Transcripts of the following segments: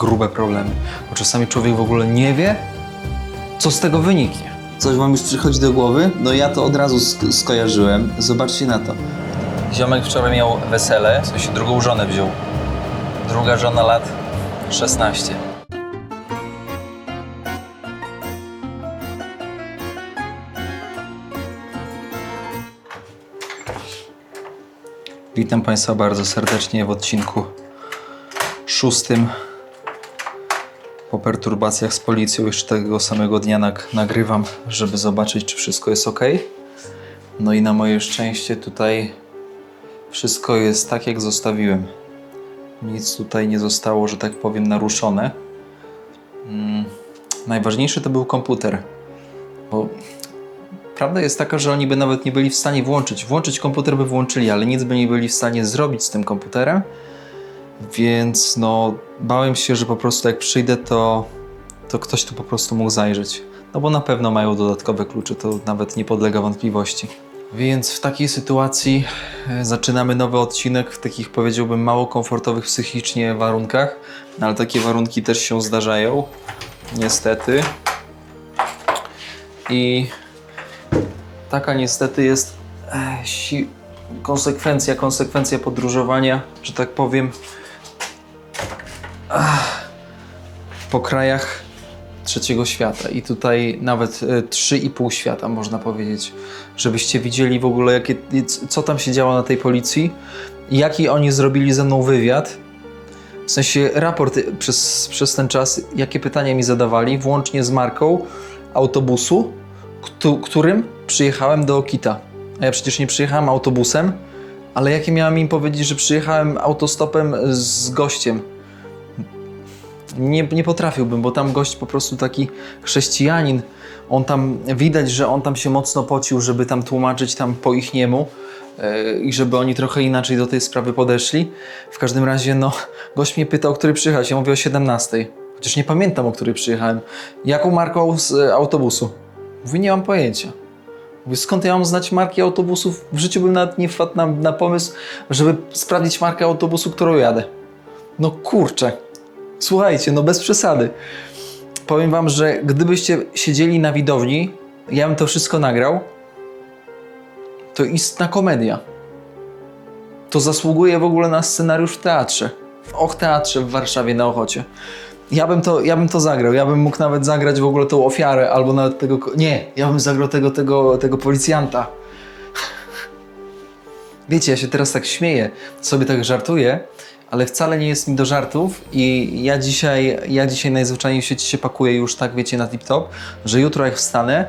grube problemy. Bo czasami człowiek w ogóle nie wie, co z tego wyniknie. Coś wam już przychodzi do głowy? No ja to od razu skojarzyłem. Zobaczcie na to. Ziomek wczoraj miał wesele, w sensie drugą żonę wziął. Druga żona lat 16. Witam Państwa bardzo serdecznie w odcinku 6. Po perturbacjach z policją jeszcze tego samego dnia nagrywam, żeby zobaczyć, czy wszystko jest ok. No i na moje szczęście tutaj wszystko jest tak, jak zostawiłem. Nic tutaj nie zostało, że tak powiem, naruszone. Najważniejszy to był komputer, bo prawda jest taka, że oni by nawet nie byli w stanie włączyć komputer by włączyli, ale nic by nie byli w stanie zrobić z tym komputerem, więc no bałem się, że po prostu jak przyjdę, to ktoś tu po prostu mógł zajrzeć. No bo na pewno mają dodatkowe klucze, to nawet nie podlega wątpliwości. Więc w takiej sytuacji zaczynamy nowy odcinek w takich, powiedziałbym, mało komfortowych psychicznie warunkach, no, ale takie warunki też się zdarzają, niestety. I taka niestety jest konsekwencja podróżowania, że tak powiem, po krajach trzeciego świata i tutaj nawet 3,5 świata, można powiedzieć, żebyście widzieli w ogóle, co tam się działo na tej policji, jaki oni zrobili ze mną wywiad, w sensie raport przez ten czas, jakie pytania mi zadawali, włącznie z marką autobusu, którym przyjechałem do Okita. A ja przecież nie przyjechałem autobusem, ale jakie miałem im powiedzieć, że przyjechałem autostopem z gościem. Nie potrafiłbym, bo tam gość po prostu taki chrześcijanin, on tam, widać, że on tam się mocno pocił, żeby tam tłumaczyć tam po ich niemu i żeby oni trochę inaczej do tej sprawy podeszli. W każdym razie, no, gość mnie pytał, o której przyjechać, ja mówię o 17. Chociaż nie pamiętam, o której przyjechałem. Jaką marką z autobusu? Mówi, nie mam pojęcia. Mówię, skąd ja mam znać marki autobusów? W życiu bym nawet nie wpadł na pomysł, żeby sprawdzić markę autobusu, którą jadę. No kurczę. Słuchajcie, no bez przesady. Powiem wam, że gdybyście siedzieli na widowni, ja bym to wszystko nagrał, to istna komedia. To zasługuje w ogóle na scenariusz w teatrze. W Och Teatrze w Warszawie na Ochocie. Ja bym to zagrał. Ja bym mógł nawet zagrać w ogóle tą ofiarę, albo nawet tego... Nie, ja bym zagrał tego policjanta. Wiecie, ja się teraz tak śmieję, sobie tak żartuję, ale wcale nie jest mi do żartów i ja dzisiaj najzwyczajniej w świecie się pakuję już tak, wiecie, na tip-top, że jutro jak wstanę,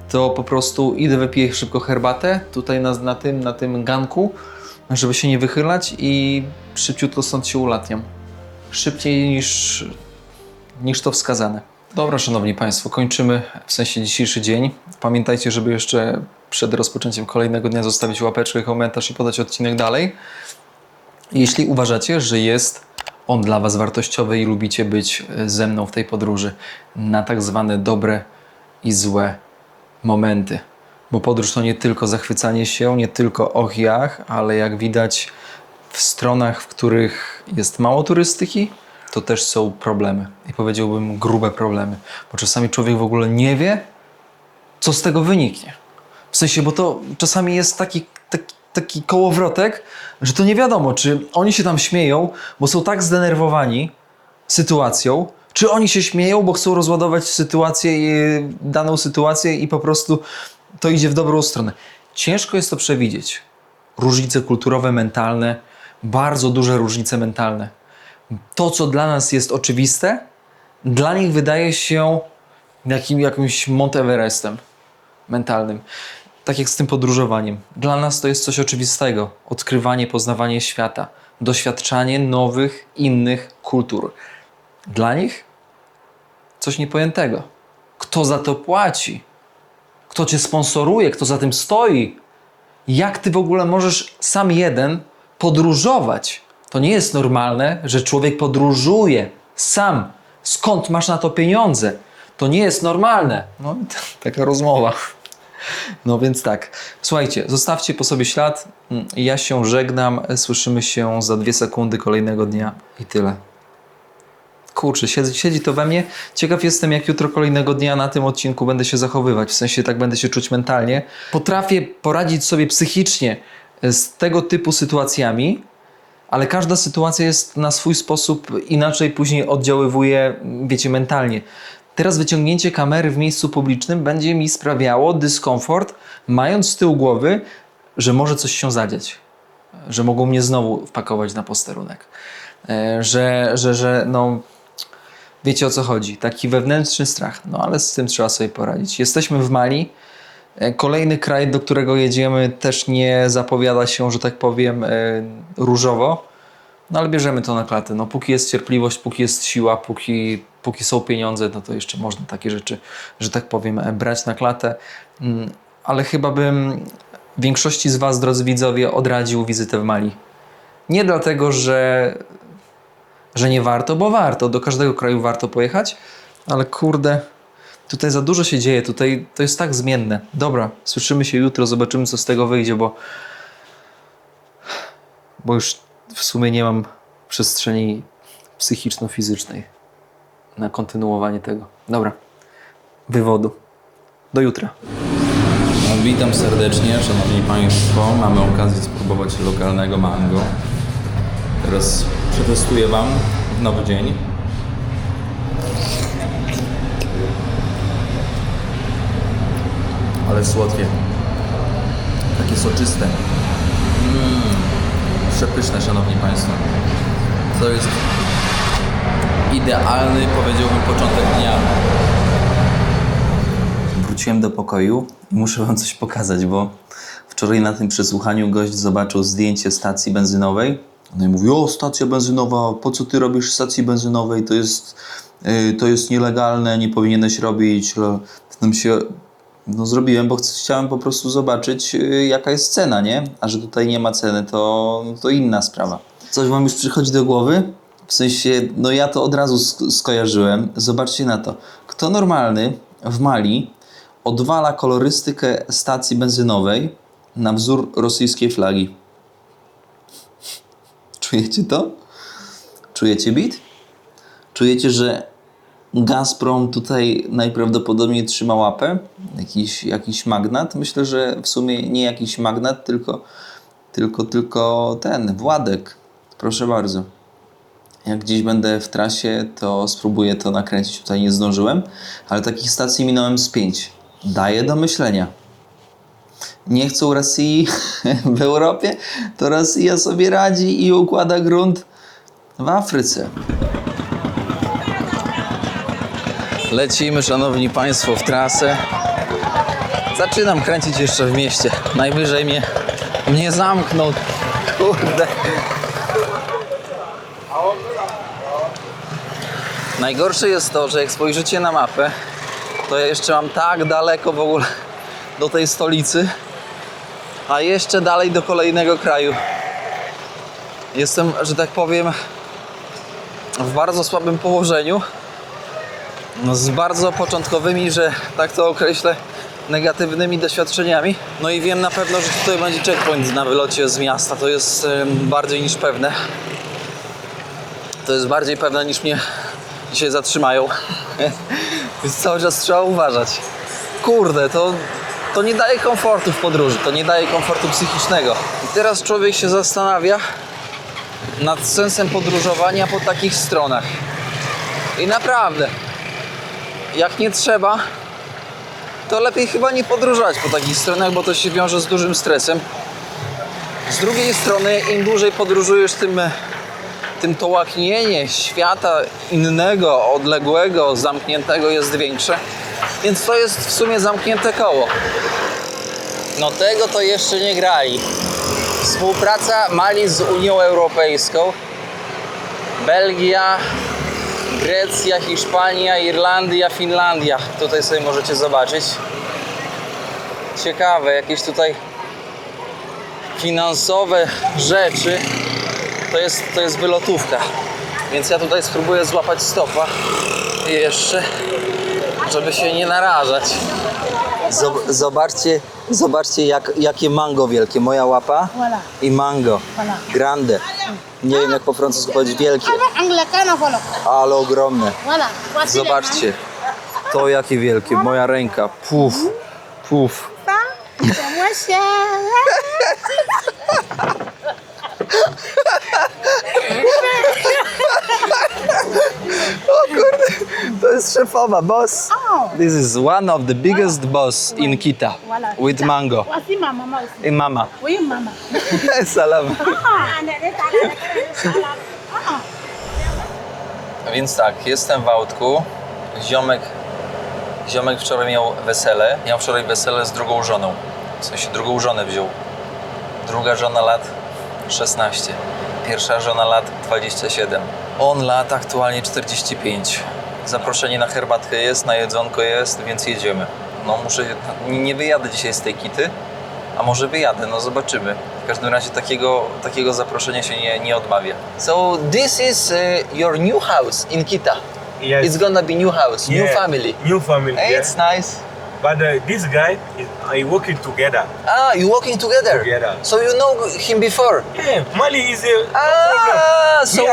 to po prostu idę, wypiję szybko herbatę tutaj na tym ganku, żeby się nie wychylać i szybciutko stąd się ulatniam. Szybciej niż to wskazane. Dobra, szanowni państwo, kończymy w sensie dzisiejszy dzień. Pamiętajcie, żeby jeszcze przed rozpoczęciem kolejnego dnia zostawić łapeczkę, komentarz i podać odcinek dalej. Jeśli uważacie, że jest on dla was wartościowy i lubicie być ze mną w tej podróży na tak zwane dobre i złe momenty. Bo podróż to nie tylko zachwycanie się, nie tylko och jach, ale jak widać w stronach, w których jest mało turystyki, to też są problemy. I powiedziałbym grube problemy. Bo czasami człowiek w ogóle nie wie, co z tego wyniknie. W sensie, bo to czasami jest taki kołowrotek, że to nie wiadomo, czy oni się tam śmieją, bo są tak zdenerwowani sytuacją, czy oni się śmieją, bo chcą rozładować daną sytuację i po prostu to idzie w dobrą stronę. Ciężko jest to przewidzieć. Różnice kulturowe, mentalne, bardzo duże różnice mentalne. To, co dla nas jest oczywiste, dla nich wydaje się jakimś Mount Everestem mentalnym. Tak jak z tym podróżowaniem. Dla nas to jest coś oczywistego. Odkrywanie, poznawanie świata. Doświadczanie nowych, innych kultur. Dla nich coś niepojętego. Kto za to płaci? Kto cię sponsoruje? Kto za tym stoi? Jak ty w ogóle możesz sam jeden podróżować? To nie jest normalne, że człowiek podróżuje sam. Skąd masz na to pieniądze? To nie jest normalne. No taka rozmowa. No więc tak, słuchajcie, zostawcie po sobie ślad, ja się żegnam, słyszymy się za 2 sekundy kolejnego dnia i tyle. kurczę, siedzi to we mnie. Ciekaw jestem, jak jutro kolejnego dnia na tym odcinku będę się zachowywać. W sensie tak będę się czuć mentalnie. Potrafię poradzić sobie psychicznie z tego typu sytuacjami, ale każda sytuacja jest na swój sposób inaczej później oddziaływuje, wiecie, mentalnie. Teraz wyciągnięcie kamery w miejscu publicznym będzie mi sprawiało dyskomfort, mając z tyłu głowy, że może coś się zadziać. Że mogą mnie znowu wpakować na posterunek. Że no... Wiecie, o co chodzi. Taki wewnętrzny strach. No ale z tym trzeba sobie poradzić. Jesteśmy w Mali. Kolejny kraj, do którego jedziemy, też nie zapowiada się, że tak powiem, różowo. No ale bierzemy to na klatę. No, póki jest cierpliwość, póki jest siła, póki są pieniądze, no to jeszcze można takie rzeczy, że tak powiem, brać na klatę. Ale chyba bym większości z Was, drodzy widzowie, odradził wizytę w Mali. Nie dlatego, że nie warto, bo warto. Do każdego kraju warto pojechać, ale kurde, tutaj za dużo się dzieje. Tutaj to jest tak zmienne. Dobra, słyszymy się jutro, zobaczymy, co z tego wyjdzie, bo już w sumie nie mam przestrzeni psychiczno-fizycznej na kontynuowanie tego. Dobra, wywodu. Do jutra. Witam serdecznie, szanowni państwo. Mamy okazję spróbować lokalnego mango. Teraz przetestuję wam w nowy dzień. Ale słodkie. Takie soczyste. Przepyszne, szanowni państwo. To jest idealny, powiedziałbym, początek dnia. Wróciłem do pokoju i muszę wam coś pokazać, bo wczoraj na tym przesłuchaniu gość zobaczył zdjęcie stacji benzynowej. No i mówi: o, stacja benzynowa, po co ty robisz stacji benzynowej? To jest nielegalne, nie powinieneś robić. Tam się, no zrobiłem, bo chciałem po prostu zobaczyć, jaka jest cena, nie? A że tutaj nie ma ceny, to inna sprawa. Coś wam już przychodzi do głowy? W sensie, no ja to od razu skojarzyłem. Zobaczcie na to. Kto normalny w Mali odwala kolorystykę stacji benzynowej na wzór rosyjskiej flagi? Czujecie to? Czujecie beat? Czujecie, że Gazprom tutaj najprawdopodobniej trzyma łapę? Jakiś magnat? Myślę, że w sumie nie jakiś magnat, tylko ten, Władek. Proszę bardzo. Jak gdzieś będę w trasie, to spróbuję to nakręcić. Tutaj nie zdążyłem, ale takich stacji minąłem z 5. Daje do myślenia. Nie chcą Rosji w Europie, to Rosja sobie radzi i układa grunt w Afryce. Lecimy, szanowni państwo, w trasę. Zaczynam kręcić jeszcze w mieście. Najwyżej mnie zamknął. Kurde. Najgorsze jest to, że jak spojrzycie na mapę, to ja jeszcze mam tak daleko w ogóle do tej stolicy, a jeszcze dalej do kolejnego kraju. Jestem, że tak powiem, w bardzo słabym położeniu, z bardzo początkowymi, że tak to określę, negatywnymi doświadczeniami. No i wiem na pewno, że tutaj będzie checkpoint na wylocie z miasta. To jest bardziej niż pewne. To jest bardziej pewne, niż mnie dzisiaj zatrzymają. Więc cały czas trzeba uważać. Kurde, to nie daje komfortu w podróży, to nie daje komfortu psychicznego. I teraz człowiek się zastanawia nad sensem podróżowania po takich stronach. I naprawdę, jak nie trzeba, to lepiej chyba nie podróżować po takich stronach, bo to się wiąże z dużym stresem. Z drugiej strony, im dłużej podróżujesz, tym to łaknienie świata innego, odległego, zamkniętego jest większe. Więc to jest w sumie zamknięte koło. No tego to jeszcze nie grali. Współpraca Mali z Unią Europejską. Belgia, Grecja, Hiszpania, Irlandia, Finlandia. Tutaj sobie możecie zobaczyć. Ciekawe, jakieś tutaj finansowe rzeczy. To jest wylotówka. Więc ja tutaj spróbuję złapać stopa jeszcze, żeby się nie narażać. Zobaczcie jakie mango wielkie. Moja łapa Voilà. i mango. Voilà. Grande. Nie wiem jak po francusku powiedzieć wielkie, Anglikana voilà. ale ogromne. Voilà. Voici Zobaczcie. To jakie wielkie. Moja ręka. Puf. Puf. les mains. C'est moins cher. To jest szefowa, boss. Oh. This is one of the biggest boss in Kita. Voilà. With mango. Voici ma maman aussi. I mama. Oui, maman. Salam. Ah. Więc tak, jestem w autku. Ziomek wczoraj miał wesele. Miał wczoraj wesele z drugą żoną. W sensie drugą żonę wziął. Druga żona lat 16. Pierwsza żona lat 27. On lat aktualnie 45. Zaproszenie na herbatkę jest, na jedzonko jest, więc jedziemy. No muszę, nie wyjadę dzisiaj z tej Kity, a może wyjadę, no zobaczymy. W każdym razie takiego zaproszenia się nie odmawia. So this is your new house in Kita. Yes. It's gonna be new house, new family. New family. Hey, yeah. it's nice. But this guy, I working together. Ah, you working together? Together. So you know him before? Yeah, Mali is a no Ah, problem. so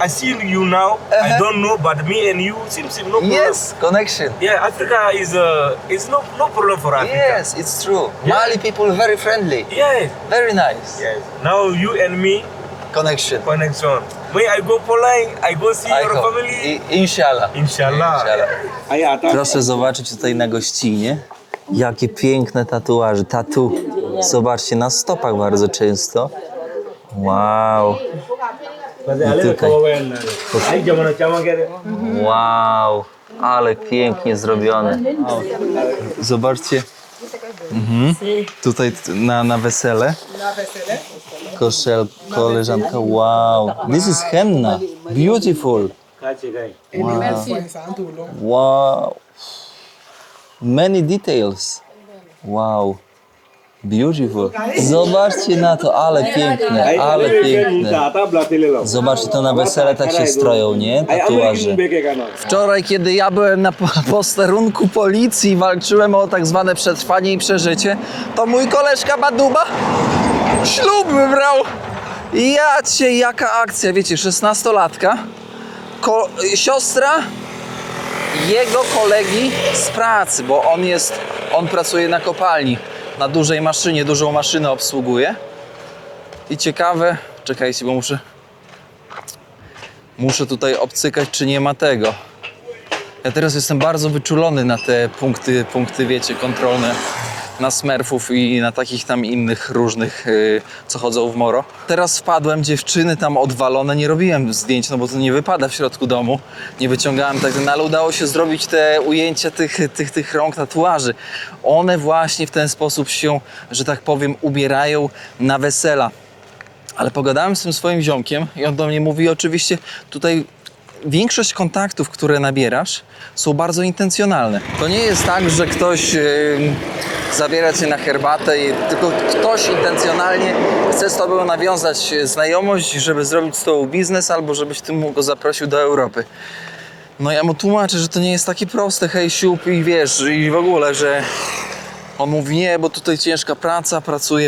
I see you now. I don't know, but me and you seems no problem. yes, connection. Yeah, Africa is no problem for Africa. Yes, it's true. Yeah. Mali people very friendly, Yes. very nice. Yes. Now you and me Connection. connection. When I go Poland, I go see your hope. family. Inshallah. Inshallah. Proszę zobaczyć tutaj na gościnie, jakie piękne tatuaże. Tatu. Zobaczcie, na stopach bardzo często. Wow. Tutaj. Wow. Ale pięknie zrobione. Zobaczcie. Tutaj na wesele. Koleżanka. Wow. This is henna. Beautiful. Wow. Many details. Wow. Beautiful. Zobaczcie na to, ale piękne, ale piękne. Zobaczcie, to na wesele tak się stroją, nie? Tatuaże. Wczoraj, kiedy ja byłem na posterunku policji, walczyłem o tak zwane przetrwanie i przeżycie, to mój koleżka Baduba ślub wybrał. Ja cię, jaka akcja, wiecie, 16-latka, siostra jego kolegi z pracy, bo on pracuje na kopalni, na dużej maszynie, dużą maszynę obsługuje. I ciekawe, czekajcie, bo muszę tutaj obcykać, czy nie ma tego. Ja teraz jestem bardzo wyczulony na te punkty, wiecie, kontrolne, na smerfów i na takich tam innych różnych, co chodzą w moro. Teraz wpadłem, dziewczyny tam odwalone, nie robiłem zdjęć, no bo to nie wypada w środku domu. Nie wyciągałem tak, no ale udało się zrobić te ujęcia tych rąk tatuaży. One właśnie w ten sposób się, że tak powiem, ubierają na wesela. Ale pogadałem z tym swoim ziomkiem i on do mnie mówi, oczywiście tutaj większość kontaktów, które nabierasz, są bardzo intencjonalne. To nie jest tak, że ktoś zabiera cię na herbatę, tylko ktoś intencjonalnie chce z tobą nawiązać znajomość, żeby zrobić z tobą biznes, albo żebyś ty mu go zaprosił do Europy. No ja mu tłumaczę, że to nie jest takie proste, hej siup i wiesz, i w ogóle, że on mówi nie, bo tutaj ciężka praca,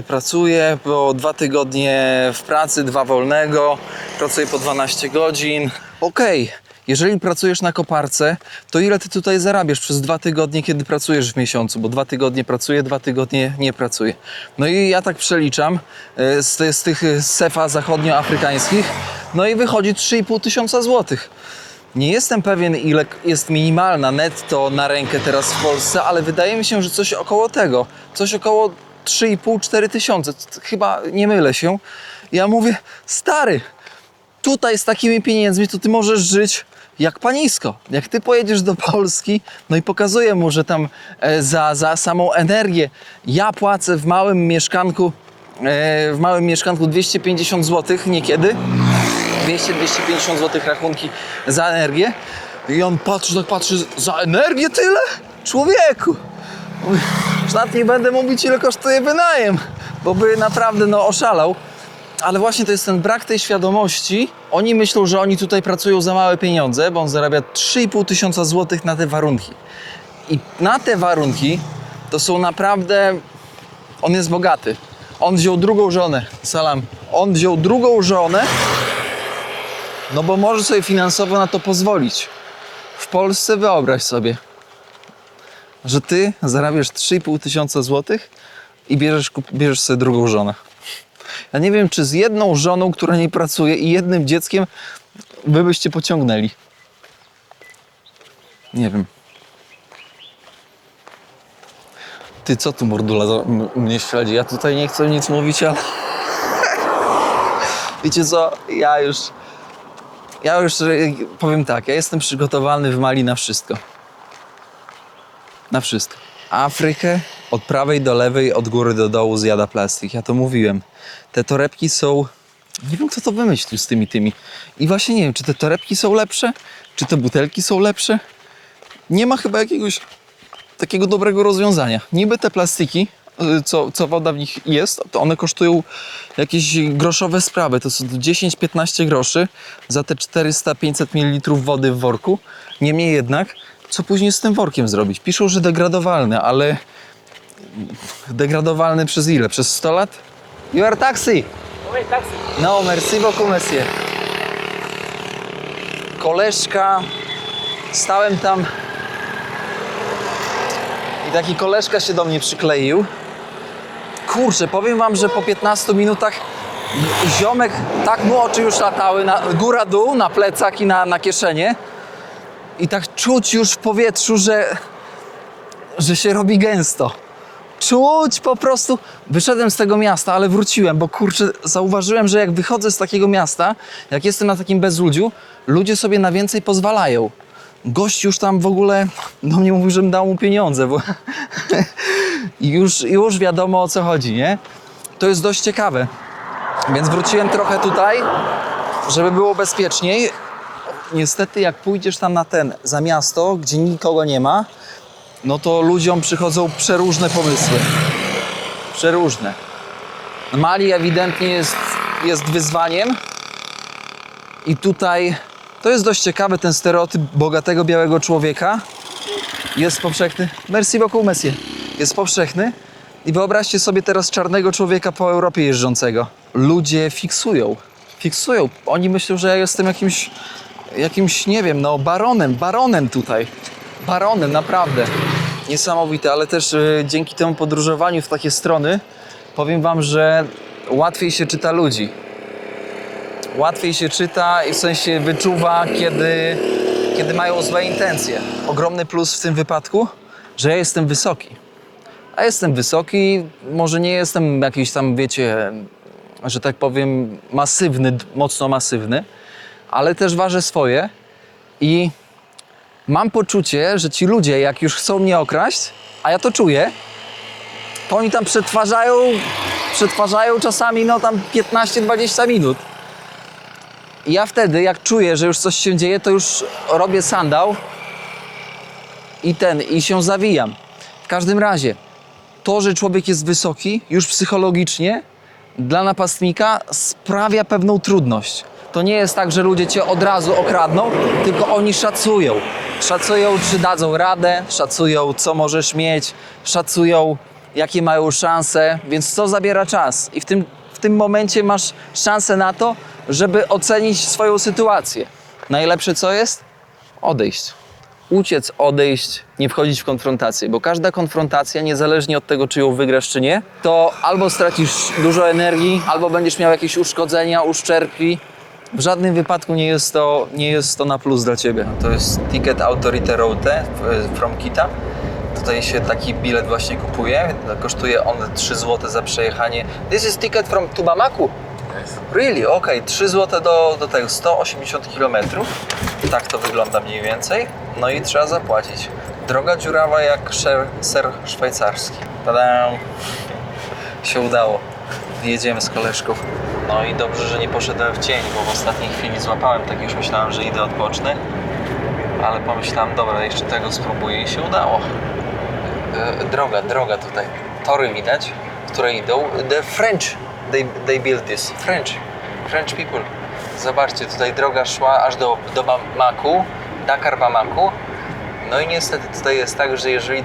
pracuję, bo 2 tygodnie w pracy, 2 wolnego, pracuję po 12 godzin. Okej, jeżeli pracujesz na koparce, to ile ty tutaj zarabiasz przez 2 tygodnie, kiedy pracujesz w miesiącu? Bo 2 tygodnie pracuję, 2 tygodnie nie pracuję. No i ja tak przeliczam z tych sefa zachodnioafrykańskich, no i wychodzi 3,5 tysiąca złotych. Nie jestem pewien, ile jest minimalna netto na rękę teraz w Polsce, ale wydaje mi się, że coś około tego. Coś około 3,5-4 tysiące. Chyba nie mylę się. Ja mówię, stary, tutaj z takimi pieniędzmi to ty możesz żyć jak panisko. Jak ty pojedziesz do Polski, no i pokazuję mu, że tam za samą energię ja płacę w małym mieszkanku 250 zł niekiedy. 200-250 zł rachunki za energię. I on patrzy, za energię tyle? Człowieku! Już nawet nie będę mówić, ile kosztuje wynajem, bo by naprawdę oszalał. Ale właśnie to jest ten brak tej świadomości. Oni myślą, że oni tutaj pracują za małe pieniądze, bo on zarabia 3,5 tysiąca złotych na te warunki. I na te warunki To są naprawdę... On jest bogaty. On wziął drugą żonę. Salam. On wziął drugą żonę, no bo może sobie finansowo na to pozwolić. W Polsce wyobraź sobie, że ty zarabiasz 3,5 tysiąca złotych i bierzesz sobie drugą żonę. Ja nie wiem, czy z jedną żoną, która nie pracuje i jednym dzieckiem wy byście pociągnęli. Nie wiem. Ty, co tu mordula mnie śledzi? Ja tutaj nie chcę nic mówić, ale... Wiecie co? Ja już powiem tak, ja jestem przygotowany w Mali na wszystko. Na wszystko. Afrykę od prawej do lewej, od góry do dołu zjada plastik. Ja to mówiłem. Te torebki są... Nie wiem, kto to wymyślił z tymi. I właśnie nie wiem, czy te torebki są lepsze, czy te butelki są lepsze. Nie ma chyba jakiegoś takiego dobrego rozwiązania. Niby te plastiki, co woda w nich jest, to one kosztują jakieś groszowe sprawy. To są 10-15 groszy za te 400-500 ml wody w worku. Niemniej jednak, co później z tym workiem zrobić? Piszą, że degradowalne, ale degradowalny przez ile? Przez 100 lat? You are taxi! Oui, taxi. No, merci beaucoup, monsieur. Koleżka, stałem tam i taki koleżka się do mnie przykleił. Kurczę, powiem wam, że po 15 minutach ziomek, tak mu oczy już latały, góra-dół, na plecak i na kieszenie. I tak czuć już w powietrzu, że się robi gęsto. Czuć po prostu. Wyszedłem z tego miasta, ale wróciłem, bo kurczę, zauważyłem, że jak wychodzę z takiego miasta, jak jestem na takim bezludziu, ludzie sobie na więcej pozwalają. Gość już tam w ogóle do mnie mówił, żebym dał mu pieniądze, bo już wiadomo, o co chodzi, nie? To jest dość ciekawe. Więc wróciłem trochę tutaj, żeby było bezpieczniej. Niestety, jak pójdziesz tam za miasto, gdzie nikogo nie ma, no to ludziom przychodzą przeróżne pomysły. Przeróżne. Mali ewidentnie jest wyzwaniem. I tutaj to jest dość ciekawe, ten stereotyp bogatego, białego człowieka jest powszechny. Merci beaucoup, monsieur. Jest powszechny. I wyobraźcie sobie teraz czarnego człowieka po Europie jeżdżącego. Ludzie fiksują. Oni myślą, że ja jestem jakimś, nie wiem, no baronem tutaj. Baronem, naprawdę. Niesamowite, ale też dzięki temu podróżowaniu w takie strony powiem wam, że łatwiej się czyta ludzi. Łatwiej się czyta i w sensie wyczuwa, kiedy mają złe intencje. Ogromny plus w tym wypadku, że ja jestem wysoki. A jestem wysoki, może nie jestem jakiś tam, wiecie, że tak powiem, masywny, mocno masywny, ale też ważę swoje i mam poczucie, że ci ludzie, jak już chcą mnie okraść, a ja to czuję, to oni tam przetwarzają czasami no tam 15-20 minut. I ja wtedy, jak czuję, że już coś się dzieje, to już robię sandał i się zawijam. W każdym razie, to, że człowiek jest wysoki, już psychologicznie dla napastnika sprawia pewną trudność. To nie jest tak, że ludzie cię od razu okradną, tylko oni szacują. Szacują, czy dadzą radę, szacują, co możesz mieć, szacują, jakie mają szanse, więc to zabiera czas. I w tym momencie masz szansę na to, żeby ocenić swoją sytuację. Najlepsze co jest? Odejść. Uciec, odejść, nie wchodzić w konfrontację, bo każda konfrontacja, niezależnie od tego, czy ją wygrasz, czy nie, to albo stracisz dużo energii, albo będziesz miał jakieś uszkodzenia, uszczerbki. W żadnym wypadku nie jest to na plus dla ciebie. To jest ticket Autorité Route from Kita. Tutaj się taki bilet właśnie kupuje. Kosztuje on 3 zł za przejechanie. This is ticket from to Bamako. Really? Okej, 3 zł do tego, 180 km. Tak to wygląda mniej więcej. No i trzeba zapłacić. Droga dziurawa jak ser szwajcarski. Tada! Się udało. Jedziemy z koleżką. No i dobrze, że nie poszedłem w cień, bo w ostatniej chwili złapałem, tak już myślałem, że idę odpocznę. Ale pomyślałem, dobra, jeszcze tego spróbuję i się udało. Droga tutaj. Tory widać, które idą. The French, they build this. French people. Zobaczcie, tutaj droga szła aż do Bamaku, Dakar Bamaku. No i niestety tutaj jest tak, że jeżeli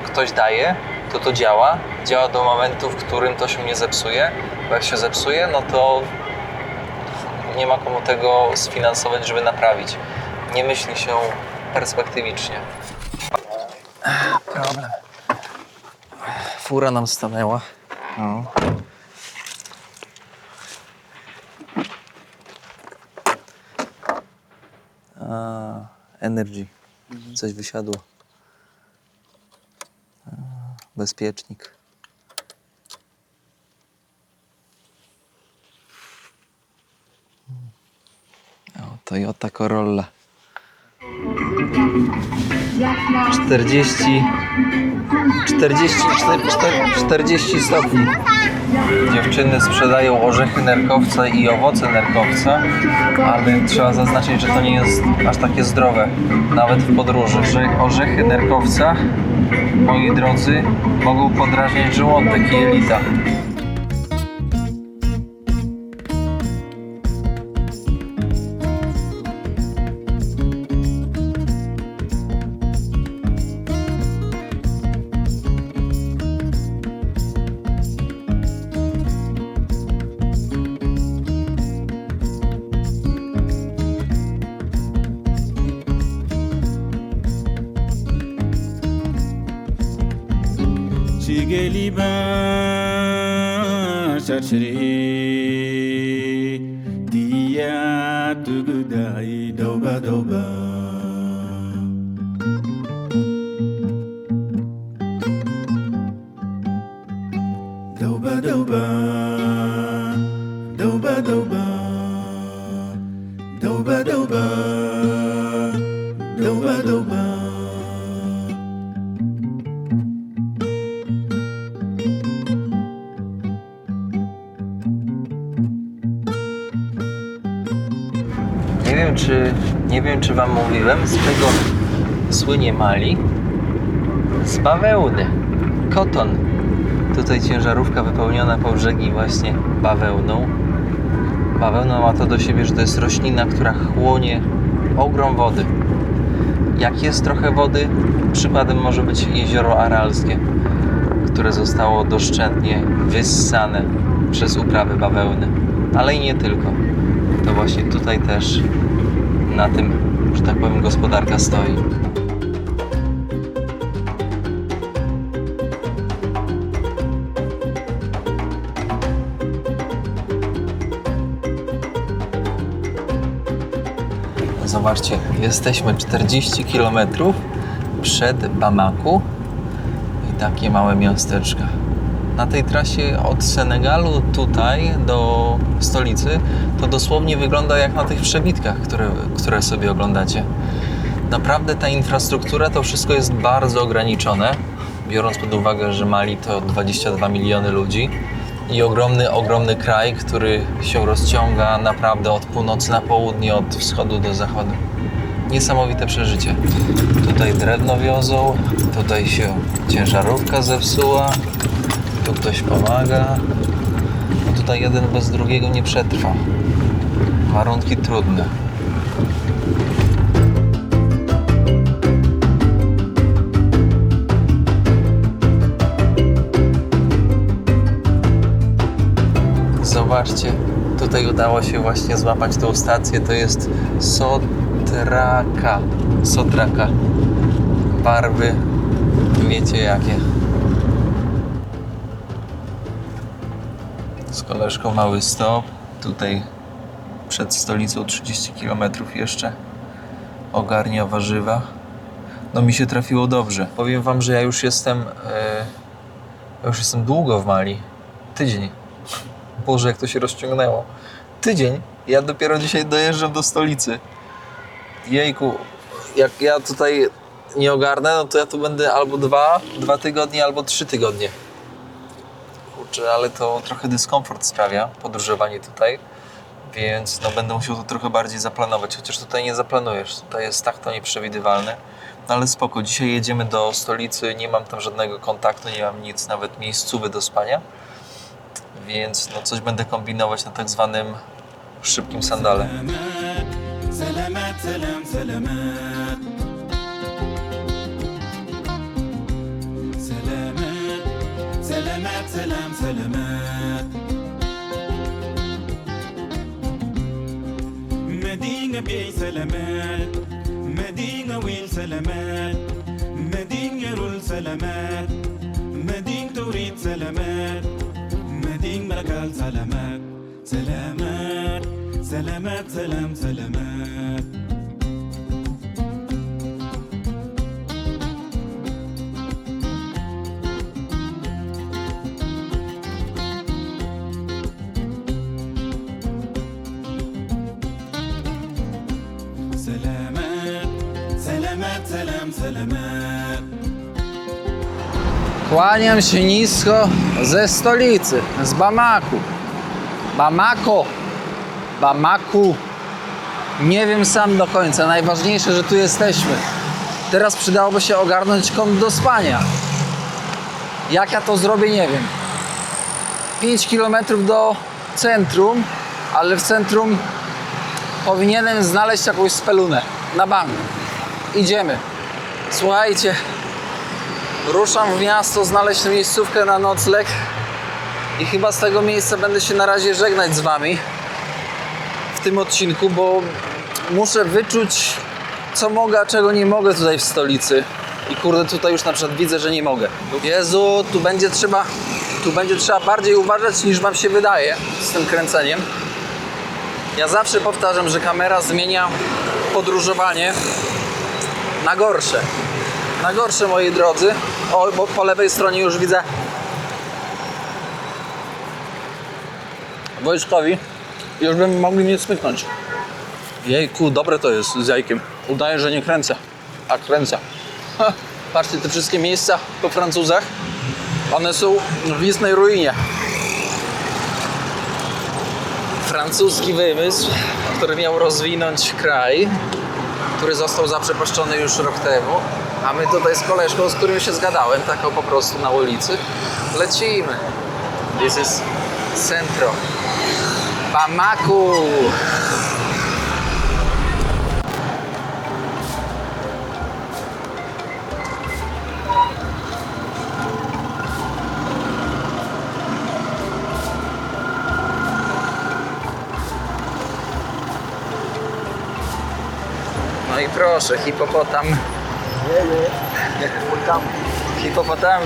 ktoś daje, to działa. Działa do momentu, w którym to się nie zepsuje, bo jak się zepsuje, no to nie ma komu tego sfinansować, żeby naprawić. Nie myśli się perspektywicznie. Problem. Fura nam stanęła. No. Energy. Coś wysiadło. Bezpiecznik. O, Toyota Corolla. 40 stopni. Dziewczyny sprzedają orzechy nerkowca i owoce nerkowca, ale trzeba zaznaczyć, że to nie jest aż takie zdrowe, nawet w podróży. Że orzechy nerkowca, moi drodzy, mogą podrażniać żołądek i jelita. Chigeli ban chachri dia tugudai doba doba doba doba doba doba doba doba doba doba. Nie wiem, czy wam mówiłem, z tego słynie Mali, z bawełny, koton. Tutaj ciężarówka wypełniona po brzegi właśnie bawełną. Bawełna ma to do siebie, że to jest roślina, która chłonie ogrom wody. Jak jest trochę wody, przykładem może być jezioro Aralskie, które zostało doszczętnie wyssane przez uprawy bawełny. Ale i nie tylko. To właśnie tutaj też na tym, że tak powiem, gospodarka stoi. Zobaczcie, jesteśmy 40 km przed Bamaku i takie małe miasteczka. Na tej trasie od Senegalu tutaj do stolicy to dosłownie wygląda jak na tych przebitkach, które sobie oglądacie. Naprawdę ta infrastruktura, to wszystko jest bardzo ograniczone, biorąc pod uwagę, że Mali to 22 miliony ludzi i ogromny kraj, który się rozciąga naprawdę od północy na południe, od wschodu do zachodu. Niesamowite przeżycie. Tutaj drewno wiozą, tutaj się ciężarówka zepsuła, tu ktoś pomaga. No tutaj jeden bez drugiego nie przetrwa. Warunki trudne. Zobaczcie, tutaj udało się właśnie złapać tą stację. To jest Sotraka. Barwy wiecie jakie. Z koleżką mały stop. Tutaj przed stolicą 30 km jeszcze. Ogarnia warzywa. No mi się trafiło dobrze. Powiem wam, że ja już jestem długo w Mali. Tydzień. Boże, jak to się rozciągnęło. Tydzień. Ja dopiero dzisiaj dojeżdżam do stolicy. Jejku, jak ja tutaj nie ogarnę, no to ja tu będę albo 2 tygodnie, albo 3 tygodnie. Kurczę, ale to trochę dyskomfort sprawia, podróżowanie tutaj. Więc no, będę musiał to trochę bardziej zaplanować, chociaż tutaj nie zaplanujesz. Tutaj jest tak to nieprzewidywalne. No ale spoko, dzisiaj jedziemy do stolicy, nie mam tam żadnego kontaktu, nie mam nic, nawet miejscówy do spania. Więc no, coś będę kombinować na tak zwanym szybkim sandale. Selamat, salam, selamat. Selamat, سلام سلامات مدينة بيع سلامات مدينة ويل سلامات مدينة رول سلامات مدينة توريد سلامات مدينة ملكال سلامات سلامات سلامات سلام سلامات سلامات سلامات سلام سلامات Kłaniam się nisko ze stolicy, z Bamaku. Bamaku. Nie wiem sam do końca. Najważniejsze, że tu jesteśmy. Teraz przydałoby się ogarnąć kąt do spania. Jak ja to zrobię, nie wiem. 5 km do centrum, ale w centrum powinienem znaleźć jakąś spelunę. Na bank. Idziemy. Słuchajcie, ruszam w miasto, znaleźć miejscówkę na nocleg i chyba z tego miejsca będę się na razie żegnać z wami w tym odcinku, bo muszę wyczuć, co mogę, a czego nie mogę tutaj w stolicy. I kurde, tutaj już na przykład widzę, że nie mogę. Jezu, tu będzie trzeba bardziej uważać, niż wam się wydaje z tym kręceniem. Ja zawsze powtarzam, że kamera zmienia podróżowanie na gorsze. Na gorsze, moi drodzy. O, bo po lewej stronie już widzę wojskowi. Już by mogli mnie smyknąć. Jejku, dobre to jest z jajkiem. Udaję, że nie kręcę, a kręcę. Ha, patrzcie, te wszystkie miejsca po Francuzach, one są w istnej ruinie. Francuski wymysł, który miał rozwinąć kraj, który został zaprzepaszczony już rok temu, a my tutaj z koleżką, z którym się zgadałem, tak o po prostu na ulicy, lecimy. This is centro. Bamaku. No i proszę, hipopotam. Hipopotam.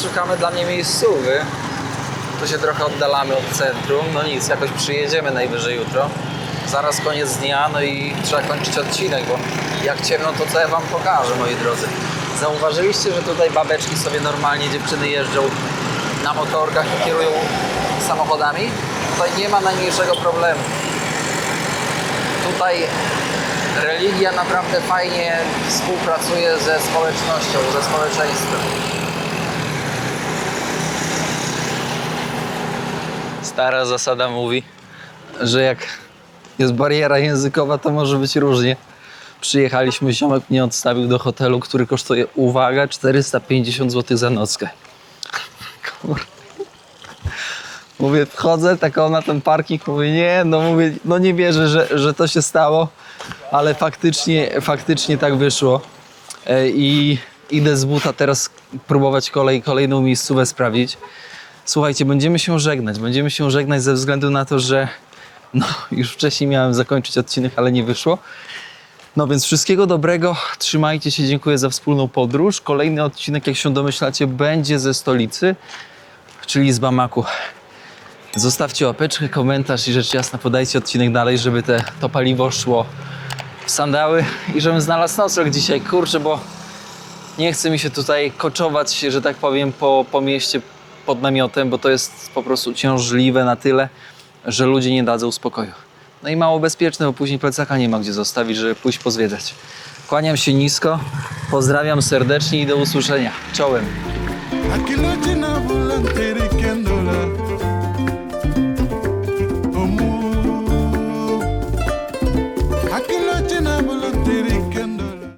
Szukamy dla mnie miejscówy. Tu się trochę oddalamy od centrum. No nic, jakoś przyjedziemy najwyżej jutro. Zaraz koniec dnia, no i trzeba kończyć odcinek, bo jak ciemno, to co ja wam pokażę, moi drodzy. Zauważyliście, że tutaj babeczki sobie normalnie, dziewczyny jeżdżą na motorkach i kierują samochodami? Tutaj nie ma najmniejszego problemu. Tutaj religia naprawdę fajnie współpracuje ze społecznością, ze społeczeństwem. Stara zasada mówi, że jak jest bariera językowa, to może być różnie. Przyjechaliśmy, ziomek mnie odstawił do hotelu, który kosztuje, uwaga, 450 zł za nockę. Kurde. Mówię, wchodzę taką na ten parking, mówię, nie, no mówię, no nie wierzę, że to się stało, ale faktycznie tak wyszło. I idę z buta teraz próbować kolejną miejscówę sprawdzić. Słuchajcie, będziemy się żegnać ze względu na to, że no, już wcześniej miałem zakończyć odcinek, ale nie wyszło. No więc wszystkiego dobrego, trzymajcie się, dziękuję za wspólną podróż. Kolejny odcinek, jak się domyślacie, będzie ze stolicy, czyli z Bamaku. Zostawcie łapeczkę, komentarz i rzecz jasna podajcie odcinek dalej, żeby to paliwo szło w sandały i żebym znalazł nocleg dzisiaj. Kurczę, bo nie chce mi się tutaj koczować, że tak powiem, po mieście pod namiotem, bo to jest po prostu ciążliwe na tyle, że ludzie nie dadzą spokoju. No i mało bezpieczne, bo później plecaka nie ma gdzie zostawić, żeby pójść pozwiedzać. Kłaniam się nisko, pozdrawiam serdecznie i do usłyszenia. Czołem. Aquilo de na volante